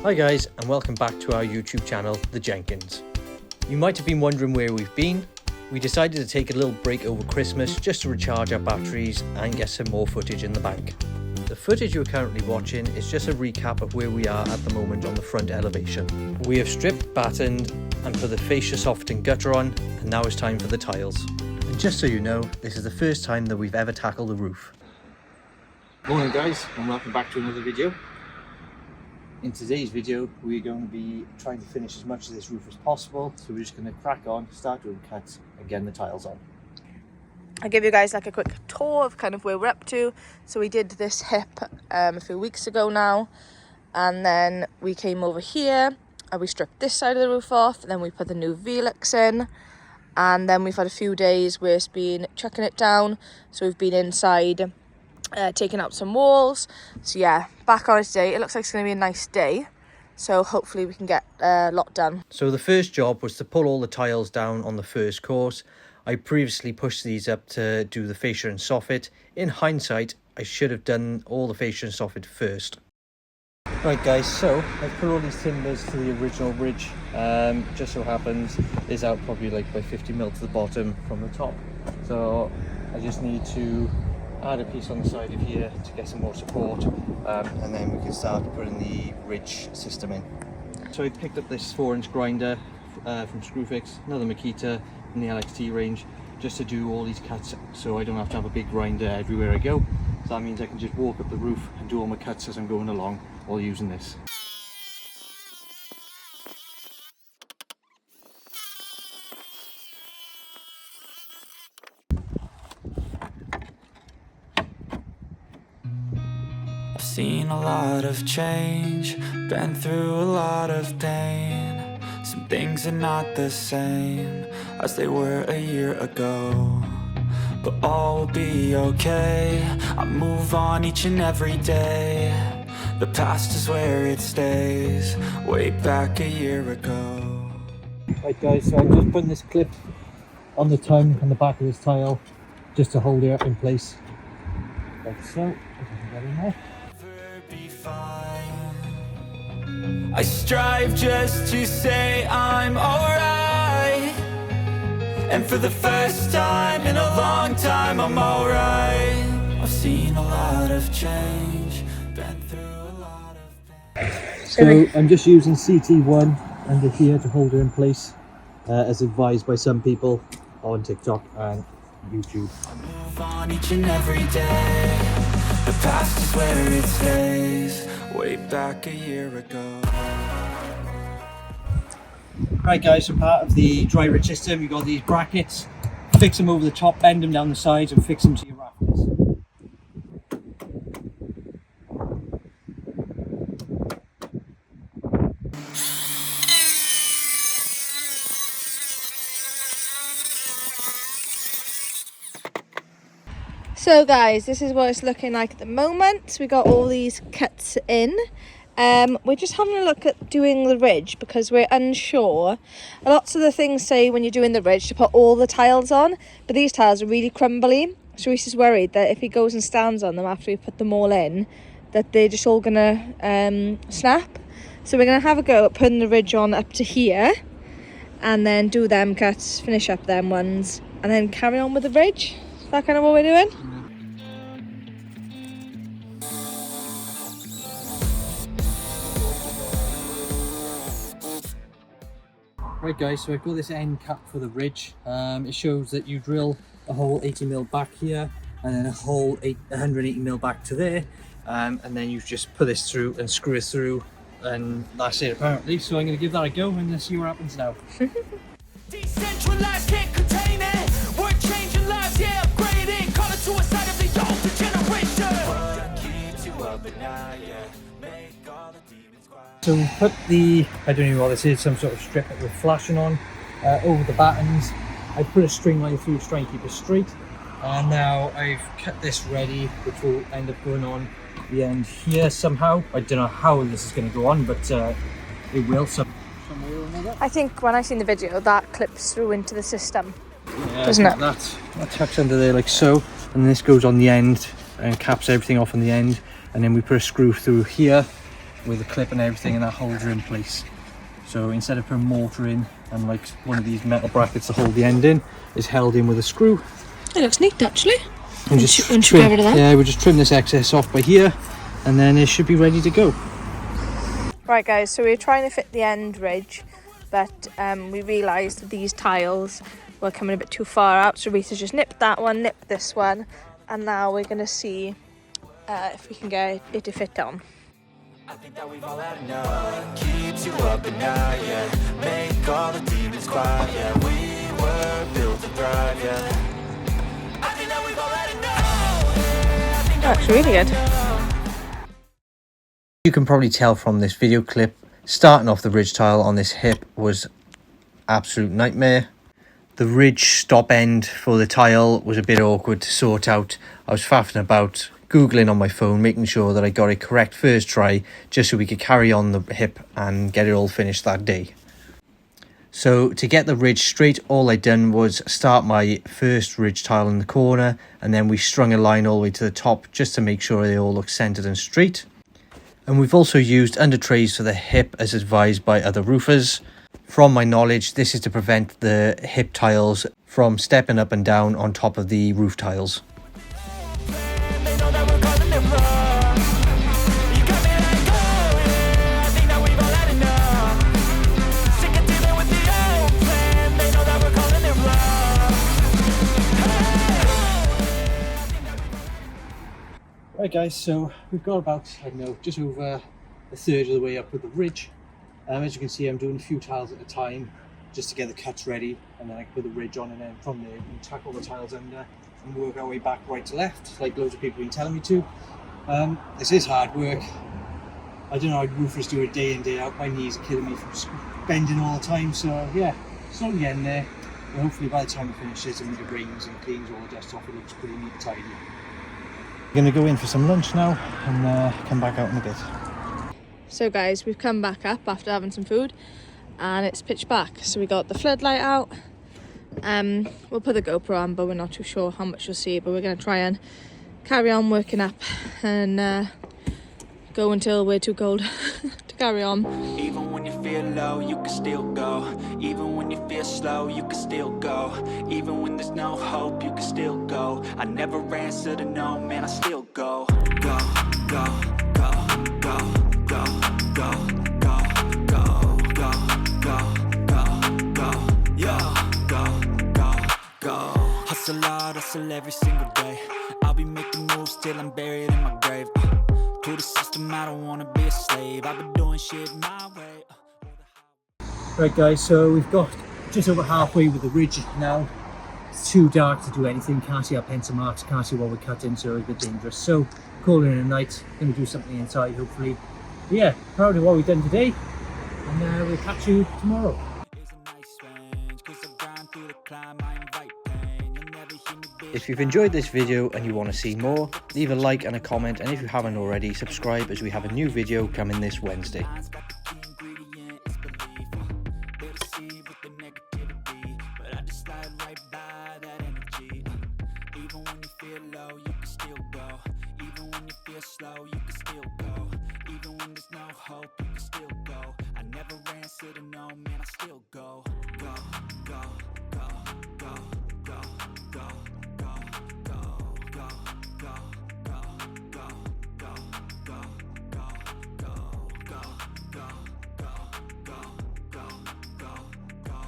Hi guys, and welcome back to our YouTube channel, The Jenkins. You might have been wondering where we've been. We decided to take a little break over Christmas just to recharge our batteries and get some more footage in the bank. The footage you're currently watching is just a recap of where we are at the moment on the front elevation. We have stripped, battened and put the fascia softening gutter on, and now it's time for the tiles. And just so you know, this is the first time that we've ever tackled the roof. Morning guys, and welcome back to another video. In today's video, we're going to be trying to finish as much of this roof as possible. So we're just going to crack on, start doing cuts and getting the tiles on. I'll give you guys like a quick tour of kind of where we're up to. So we did this hip a few weeks ago now. And then we came over here and we stripped this side of the roof off. And then we put the new Velux in. And then we've had a few days where it's been chucking it down. So we've been inside taking out some walls. So yeah, back on it today. It looks like it's going to be a nice day, so hopefully we can get a lot done. So the first job was to pull all the tiles down on the first course. I previously pushed these up to do the fascia and soffit. In hindsight, I should have done all the fascia and soffit first. Right guys, so I've put all these timbers to the original ridge. Just so happens it's out probably like by 50mm to the bottom from the top, so I just need to add a piece on the side of here to get some more support, and then we can start putting the ridge system in. So I picked up this 4-inch grinder from Screwfix, another Makita in the LXT range, just to do all these cuts so I don't have to have a big grinder everywhere I go. So that means I can just walk up the roof and do all my cuts as I'm going along while using this. Seen a lot of change, been through a lot of pain. Some things are not the same as they were a year ago, but all will be okay. I move on each and every day. The past is where it stays, way back a year ago. Right guys, so I'm just putting this clip on the tongue on the back of this tile just to hold it up in place, like so. If I can get in there. I strive just to say I'm alright, and for the first time in a long time I'm alright. I've seen a lot of change, been through a lot of pain. So I'm just using CT1 under here to hold it in place, as advised by some people on TikTok and YouTube. I move on each and every day. The past is where it stays, way back a year ago. Right guys, so part of the dry ridge system, you've got these brackets. Fix them over the top, bend them down the sides and fix them to your rafters. So guys, this is what it's looking like at the moment. We got all these cuts in. We're just having a look at doing the ridge because we're unsure. Lots of the things say when you're doing the ridge to put all the tiles on, but these tiles are really crumbly. So Rhys is worried that if he goes and stands on them after we put them all in, that they're just all gonna snap. So we're gonna have a go at putting the ridge on up to here, and then do them cuts, finish up them ones, and then carry on with the ridge. Is that kind of what we're doing? Right guys, so I've got this end cap for the ridge. It shows that you drill a hole 80mm back here and then a hole 180mm back to there, and then you just put this through and screw it through, and that's it apparently. So I'm going to give that a go and let's see what happens now. Decentralized, can't contain it. We're changing lives, yeah, upgrading. Call it suicide of the older generation. Keeps you up at night, yeah. Make all the demons quiet. So we put the, I don't know what this is, some sort of strip that we're flashing on over the battens. I put a string line through to try and keep it straight, and now I've cut this ready, which will end up going on the end here somehow. I don't know how this is going to go on, but it will some way or another. I think when I seen the video, that clips through into the system, Yeah, doesn't it? That tucks under there like so, and this goes on the end and caps everything off on the end, and then we put a screw through here with the clip and everything, and that holds her in place. So instead of putting mortar in and like one of these metal brackets to hold the end in, it's held in with a screw. It looks neat actually. And Once you get rid of that. Yeah, we'll just trim this excess off by here, and then it should be ready to go. Right guys, so we're trying to fit the end ridge, but we realised that these tiles were coming a bit too far out, so Rhys has just nipped that one, nipped this one, and now we're going to see if we can get it to fit on. I think that we've all had enough. Keeps you up at night, yeah. Make all the demons quiet, yeah. We were built to thrive, yeah. I think that we've all had enough. That's really good. You can probably tell from this video clip, starting off the ridge tile on this hip was absolute nightmare. The ridge stop end for the tile was a bit awkward to sort out. I was faffing about, Googling on my phone, making sure that I got it correct first try, just so we could carry on the hip and get it all finished that day. So to get the ridge straight, all I done was start my first ridge tile in the corner, and then we strung a line all the way to the top just to make sure they all look centered and straight. And we've also used under trays for the hip as advised by other roofers. From my knowledge, this is to prevent the hip tiles from stepping up and down on top of the roof tiles. Right guys, so we've got about, I don't know, just over a third of the way up with the ridge. As you can see, I'm doing a few tiles at a time just to get the cuts ready, and then I can put the ridge on, and then from there we can tack all the tiles under and work our way back right to left, like loads of people have been telling me to. This is hard work. I don't know how roofers do it day in, day out. My knees are killing me from bending all the time, so yeah, slowly getting there. And hopefully by the time we finish this and it rains and cleans all the dust off, it looks pretty neat and tidy. We're going to go in for some lunch now and come back out in a bit. So guys, we've come back up after having some food and it's pitch black. So we got the floodlight out. We'll put the GoPro on, but we're not too sure how much you'll see, but we're going to try and carry on working up and go until we're too cold to carry on. Even when you feel low, you can still go. Even when you feel slow, you can still go. Even when there's no hope, you can still go. I never answer to no, man, I still go. Go, go, go, go, go, go, go, go, go, go, go, go, yeah, go, go, go. Hustle hard, hustle every single day. I'll be making moves till I'm buried in my grave. To the system, I don't wanna be a slave. I've been doing shit my way. Right guys, so we've got just over halfway with the ridge now. It's too dark to do anything, can't see our pencil marks, can't see what we're cutting, so it's a bit dangerous. So calling it a night, gonna do something inside hopefully. But yeah, proud of what we've done today, and we'll catch you tomorrow. If you've enjoyed this video and you want to see more, leave a like and a comment, and if you haven't already, subscribe as we have a new video coming this Wednesday. I never answer to no, man, I still go, go, go, go, go.